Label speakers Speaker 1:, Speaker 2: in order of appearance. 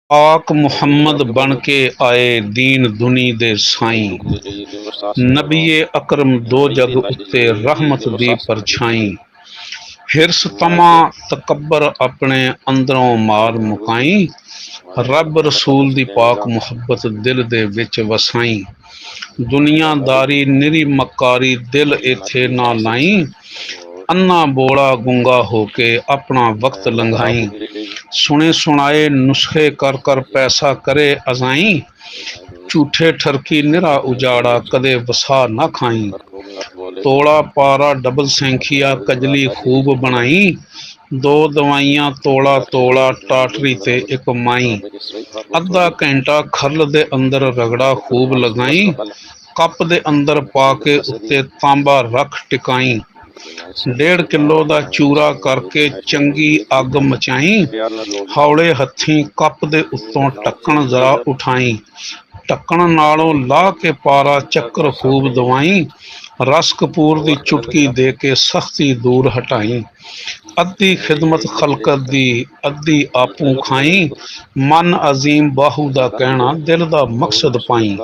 Speaker 1: पाक मुहम्मद बन के आए दीन दुनी दे साईं। नबीए अकरम दो जग उत्ते रहमत दी परछाई। हिरस तमा तकबर अपने अंदरों मार मुकाई। रब रसूल दी पाक मुहब्बत दिल दे विच वसाई। दुनियादारी निरी मकारी दिल इथे ना लाई। अन्ना बोड़ा गुंगा होके अपना वक्त लंघाई। सुने सुनाए नुस्खे कर कर पैसा करे अजाई। झूठे ठरकी निरा उजाड़ा कदे वसा न खाई। तोड़ा पारा डबल सैंखिया कजली खूब बनाई। दो दवाइयां तोड़ा तोड़ा टाटरी ते एक माई। अद्धा घंटा खरल दे अंदर रगड़ा खूब लगाई। कप दे अंदर पा के उत्ते तांबा रख टिकाई। 1.5 किलो ਦਾ ਚੂਰਾ ਕਰਕੇ ਚੰਗੀ ਅੱਗ ਮਚਾਈ। ਹੌਲੇ ਹੱਥੀਂ ਕੱਪ ਦੇ ਉੱਤੋਂ ਢੱਕਣ ਜ਼ਰਾ ਉਠਾਈ। ਢੱਕਣ ਨਾਲੋਂ ਲਾਹ ਕੇ ਪਾਰਾ ਚੱਕਰ ਖੂਬ ਦਵਾਈ। ਰਸ ਕਪੂਰ ਦੀ ਚੁਟਕੀ ਦੇ ਕੇ ਸਖਤੀ ਦੂਰ ਹਟਾਈ। ਅੱਧੀ ਖਿਦਮਤ ਖਲਕਤ ਦੀ ਅੱਧੀ ਆਪੂ ਖਾਈ। ਮਨ ਅਜ਼ੀਮ ਬਾਹੂ ਦਾ ਕਹਿਣਾ ਦਿਲ ਦਾ ਮਕਸਦ ਪਾਈ।